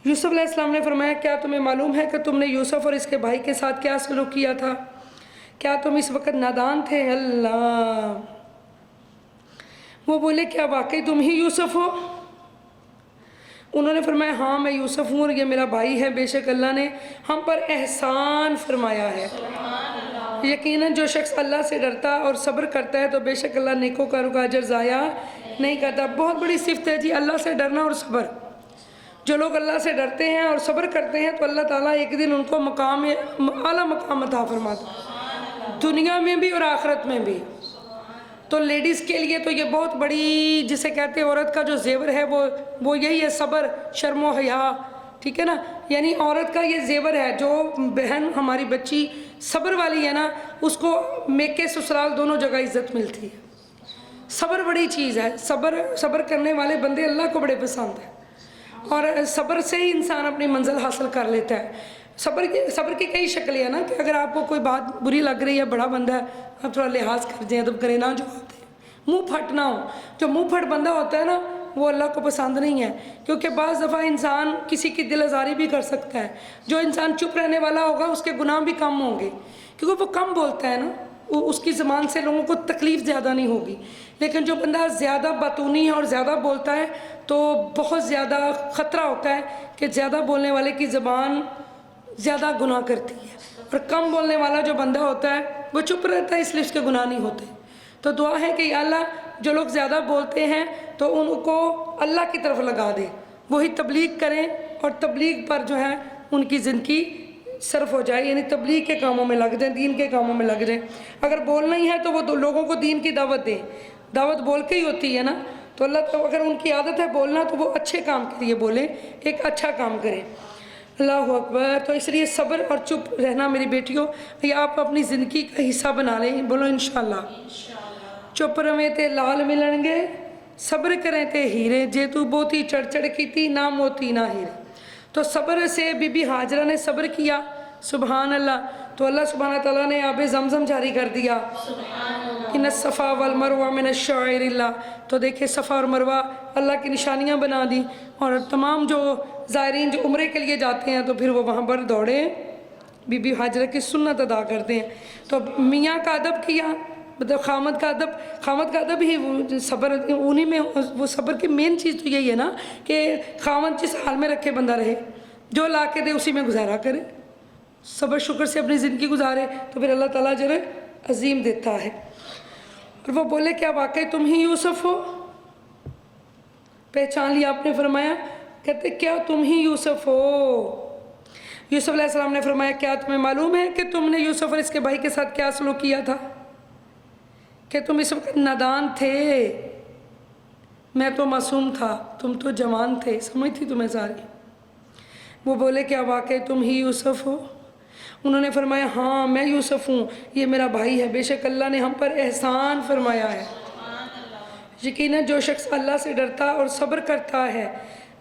یوسف علیہ السلام نے فرمایا کیا تمہیں معلوم ہے کہ تم نے یوسف اور اس کے بھائی کے ساتھ کیا سلوک کیا تھا؟ کیا تم اس وقت نادان تھے؟ اللہ، وہ بولے کیا واقعی تم ہی یوسف ہو؟ انہوں نے فرمایا ہاں میں یوسف ہوں اور یہ میرا بھائی ہے، بے شک اللہ نے ہم پر احسان فرمایا ہے۔ یقیناً جو شخص اللہ سے ڈرتا اور صبر کرتا ہے تو بے شک اللہ نیکوکاروں کا اجر ضائع نہیں کرتا۔ بہت بڑی صفت ہے جی اللہ سے ڈرنا اور صبر۔ جو لوگ اللہ سے ڈرتے ہیں اور صبر کرتے ہیں تو اللہ تعالیٰ ایک دن ان کو مقام اعلیٰ مقام عطا فرماتا ہے، دنیا میں بھی اور آخرت میں بھی۔ تو لیڈیز کے لیے تو یہ بہت بڑی، جسے کہتے ہیں عورت کا جو زیور ہے وہ یہی ہے، صبر، شرم و حیا، ٹھیک ہے نا؟ یعنی عورت کا یہ زیور ہے۔ جو بہن ہماری بچی صبر والی ہے نا، اس کو میکے سسرال دونوں جگہ عزت ملتی ہے۔ صبر بڑی چیز ہے، صبر کرنے والے بندے اللہ کو بڑے پسند ہیں، اور صبر سے ہی انسان اپنی منزل حاصل کر لیتا ہے۔ صبر کی کئی شکلیں ہیں نا، کہ اگر آپ کو کوئی بات بری لگ رہی ہے، بڑا بندہ ہے، آپ تھوڑا لحاظ کر دیں، ادب کریں، نہ جواب دیں، منہ پھٹ نہ ہو۔ جو منہ پھٹ بندہ ہوتا ہے نا، وہ اللہ کو پسند نہیں ہے، کیونکہ بعض دفعہ انسان کسی کی دل آزاری بھی کر سکتا ہے۔ جو انسان چپ رہنے والا ہوگا اس کے گناہ بھی کم ہوں گے، کیونکہ وہ کم بولتا ہے نا، اس کی زبان سے لوگوں کو تکلیف زیادہ نہیں ہوگی۔ لیکن جو بندہ زیادہ باتونی ہے اور زیادہ بولتا ہے تو بہت زیادہ خطرہ ہوتا ہے کہ زیادہ بولنے والے کی زبان زیادہ گناہ کرتی ہے، اور کم بولنے والا جو بندہ ہوتا ہے وہ چپ رہتا ہے، اس لیے اس کے گناہ نہیں ہوتے۔ تو دعا ہے کہ یا اللہ جو لوگ زیادہ بولتے ہیں تو ان کو اللہ کی طرف لگا دے، وہی تبلیغ کریں اور تبلیغ پر جو ہے ان کی زندگی صرف ہو جائے، یعنی تبلیغ کے کاموں میں لگ جائیں، دین کے کاموں میں لگ جائیں۔ اگر بولنا ہی ہے تو وہ لوگوں کو دین کی دعوت دیں، دعوت بول کے ہی ہوتی ہے نا۔ تو اللہ تو اگر ان کی عادت ہے بولنا تو وہ اچھے کام کے لیے بولیں، ایک اچھا کام کریں۔ اللہ اکبر۔ تو اس لیے صبر اور چپ رہنا میری بیٹیوں، یہ آپ اپنی زندگی کا حصہ بنا لیں، بولو انشاءاللہ۔ چپ رویں تے لال ملن گے، صبر کریں تے ہیرے، جے تو بوتی چڑھ چڑھ کی تھی، نہ موتی نہ ہیرے۔ تو صبر سے بی بی ہاجرہ نے صبر کیا، سبحان اللہ، تو اللہ سبحانہ تعالیٰ نے آب زمزم جاری کر دیا، ان الصفا والمروہ من الشعائر اللہ۔ تو دیکھیں صفا اور مروہ اللہ کی نشانیاں بنا دی، اور تمام جو زائرین جو عمرے کے لیے جاتے ہیں تو پھر وہ وہاں پر دوڑے بی بی ہاجرہ کی سنت ادا کرتے ہیں۔ تو میاں کا ادب کیا، مطلب خامد کا ادب ہی وہ صبر، انہی میں وہ صبر کی مین چیز تو یہی ہے نا کہ خامد جس حال میں رکھے بندہ رہے، جو لا کے دے اسی میں گزارا کرے، صبر شکر سے اپنی زندگی گزارے، تو پھر اللہ تعالیٰ جو ہے عظیم دیتا ہے۔ اور وہ بولے کیا واقعی تم ہی یوسف ہو؟ پہچان لیا آپ نے؟ فرمایا کہتے کیا تم ہی یوسف ہو؟ یوسف علیہ السلام نے فرمایا کیا تمہیں معلوم ہے کہ تم نے یوسف اور اس کے بھائی کے ساتھ کیا سلوک کیا تھا؟ کہ تم اس وقت نادان تھے، میں تو معصوم تھا، تم تو جوان تھے، سمجھ تھی تمہیں ساری۔ وہ بولے کیا واقعی تم ہی یوسف ہو؟ انہوں نے فرمایا ہاں میں یوسف ہوں، یہ میرا بھائی ہے، بے شک اللہ نے ہم پر احسان فرمایا ہے۔ یقیناً جو شخص اللہ سے ڈرتا اور صبر کرتا ہے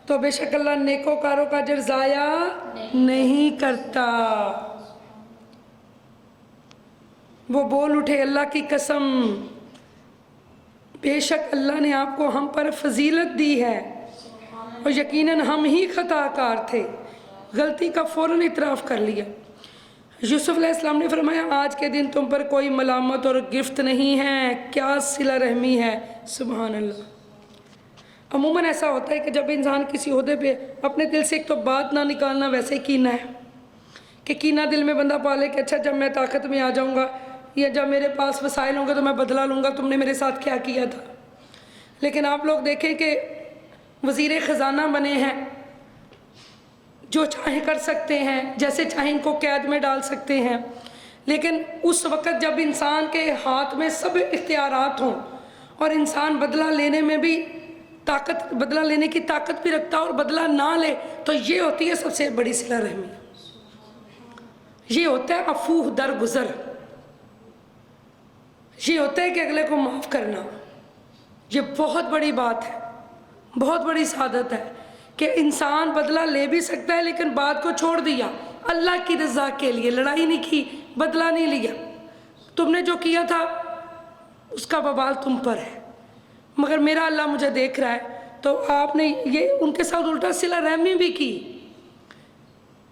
تو بے شک اللہ نیکوکاروں کا اجر ضائع نہیں کرتا۔ وہ بول اٹھے اللہ کی قسم، بے شک اللہ نے آپ کو ہم پر فضیلت دی ہے، اور یقیناً ہم ہی خطا کار تھے، غلطی کا فوراً اعتراف کر لیا۔ یوسف علیہ السلام نے فرمایا آج کے دن تم پر کوئی ملامت اور گرفت نہیں ہے، کیا صلہ رحمی ہے، سبحان اللہ۔ عموماً ایسا ہوتا ہے کہ جب انسان کسی عہدے پہ اپنے دل سے ایک تو بات نہ نکالنا، ویسے ہی کینہ ہے کہ کینہ دل میں بندہ پالے کہ اچھا جب میں طاقت میں آ جاؤں گا یا جب میرے پاس وسائل ہوں گے تو میں بدلہ لوں گا، تم نے میرے ساتھ کیا کیا تھا۔ لیکن آپ لوگ دیکھیں کہ وزیر خزانہ بنے ہیں، جو چاہیں کر سکتے ہیں، جیسے چاہیں ان کو قید میں ڈال سکتے ہیں، لیکن اس وقت جب انسان کے ہاتھ میں سب اختیارات ہوں اور انسان بدلہ لینے میں بھی بدلہ لینے کی طاقت بھی رکھتا اور بدلہ نہ لے، تو یہ ہوتی ہے سب سے بڑی صلہ رحمی، یہ ہوتا ہے عفو درگزر، یہ ہوتا ہے کہ اگلے کو معاف کرنا۔ یہ بہت بڑی بات ہے، بہت بڑی سعادت ہے کہ انسان بدلہ لے بھی سکتا ہے لیکن بات کو چھوڑ دیا، اللہ کی رضا کے لیے لڑائی نہیں کی، بدلہ نہیں لیا۔ تم نے جو کیا تھا اس کا وبال تم پر ہے، مگر میرا اللہ مجھے دیکھ رہا ہے، تو آپ نے یہ ان کے ساتھ الٹا صلہ رحمی بھی کی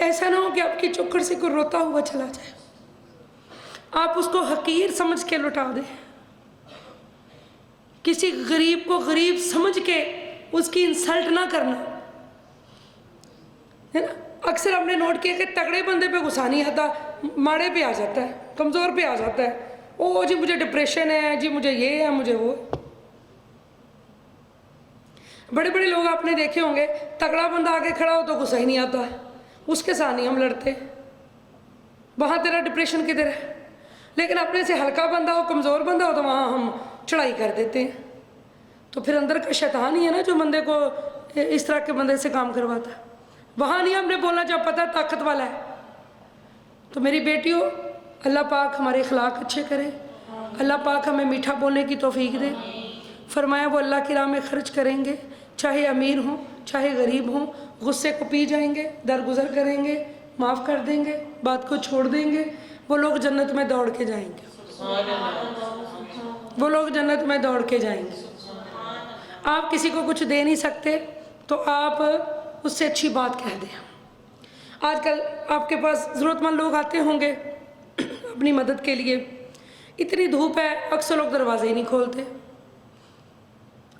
ایسا نہ ہو کہ آپ کی چوکھڑ سے کوئی روتا ہوا چلا جائے، آپ اس کو حقیر سمجھ کے لوٹا دیں، کسی غریب کو غریب سمجھ کے اس کی انسلٹ نہ کرنا، ہے نا؟ اکثر ہم نے نوٹ کیا کہ تگڑے بندے پہ غصہ نہیں آتا، ماڑے پہ آ جاتا ہے، کمزور پہ آ جاتا ہے، او جی مجھے ڈپریشن ہے، جی مجھے یہ ہے، مجھے وہ ہے۔ بڑے بڑے لوگ آپ نے دیکھے ہوں گے، تگڑا بندہ آگے کھڑا ہو تو غصہ ہی نہیں آتا، اس کے ساتھ نہیں ہم لڑتے، وہاں تیرا ڈپریشن کدھر ہے؟ لیکن اپنے سے ہلکا بندہ ہو، کمزور بندہ ہو تو وہاں ہم چڑھائی کر دیتے ہیں۔ تو پھر اندر کا شیطان ہی ہے نا جو بندے کو اس طرح کے بندے سے کام کرواتا ہے۔ وہاں نہیں ہم نے بولنا جب پتہ طاقت والا ہے۔ تو میری بیٹیوں، اللہ پاک ہمارے اخلاق اچھے کرے، اللہ پاک ہمیں میٹھا بولنے کی توفیق دے۔ فرمایا وہ اللہ کی راہ میں خرچ کریں گے، چاہے امیر ہوں چاہے غریب ہوں، غصے کو پی جائیں گے، درگزر کریں گے، معاف کر دیں گے، بات کو چھوڑ دیں گے، وہ لوگ جنت میں دوڑ کے جائیں گے، وہ لوگ جنت میں دوڑ کے جائیں گے۔ آپ کسی کو کچھ دے نہیں سکتے تو آپ اس سے اچھی بات کہہ دیں۔ آج کل آپ کے پاس ضرورت مند لوگ آتے ہوں گے اپنی مدد کے لیے، اتنی دھوپ ہے اکثر لوگ دروازے ہی نہیں کھولتے،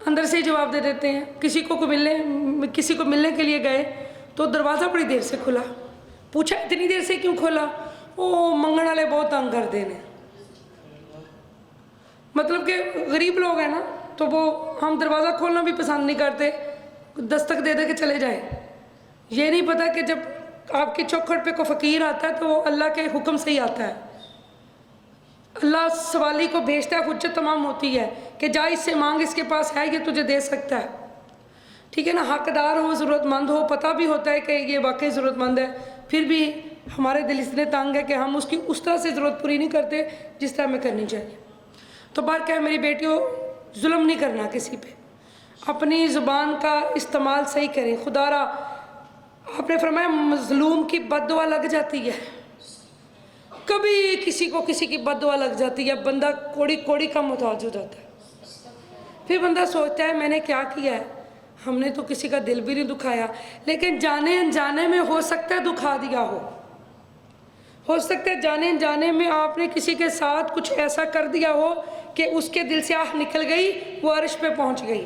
اندر سے ہی جواب دے دیتے ہیں۔ کسی کو ملنے کے لیے گئے تو دروازہ بڑی دیر سے کھلا، پوچھا اتنی دیر سے کیوں کھولا؟ او منگن والے بہت تنگ کر دینے، مطلب کہ غریب لوگ ہیں نا تو وہ ہم دروازہ کھولنا بھی پسند نہیں کرتے، دستک دے دے کے چلے جائیں۔ یہ نہیں پتہ کہ جب آپ کی چوکھٹ پہ کوئی فقیر آتا ہے تو وہ اللہ کے حکم سے ہی آتا ہے، اللہ سوالی کو بھیجتا ہے، حجت تمام ہوتی ہے کہ جا اس سے مانگ، اس کے پاس ہے، یہ تجھے دے سکتا ہے، ٹھیک ہے نا؟ حقدار ہو، ضرورت مند ہو، پتہ بھی ہوتا ہے کہ یہ واقعی ضرورت مند ہے، پھر بھی ہمارے دل اتنے تنگ ہے کہ ہم اس کی اس طرح سے ضرورت پوری نہیں کرتے جس طرح ہمیں کرنی چاہیے۔ تو بار کیا میری بیٹیوں، ظلم نہیں کرنا کسی پہ، اپنی زبان کا استعمال صحیح کریں۔ خدا را آپ نے فرمایا مظلوم کی بد دعا لگ جاتی ہے، کبھی کسی کو کسی کی بد دعا لگ جاتی ہے، بندہ کوڑی کوڑی کا محتاج ہو جاتا ہے، پھر بندہ سوچتا ہے میں نے کیا کیا ہے، ہم نے تو کسی کا دل بھی نہیں دکھایا، لیکن جانے انجانے میں ہو سکتا ہے دکھا دیا ہو سکتا ہے جانے انجانے میں آپ نے کسی کے ساتھ کچھ ایسا کر دیا ہو کہ اس کے دل سے آہ نکل گئی، وہ عرش پہ پہنچ گئی۔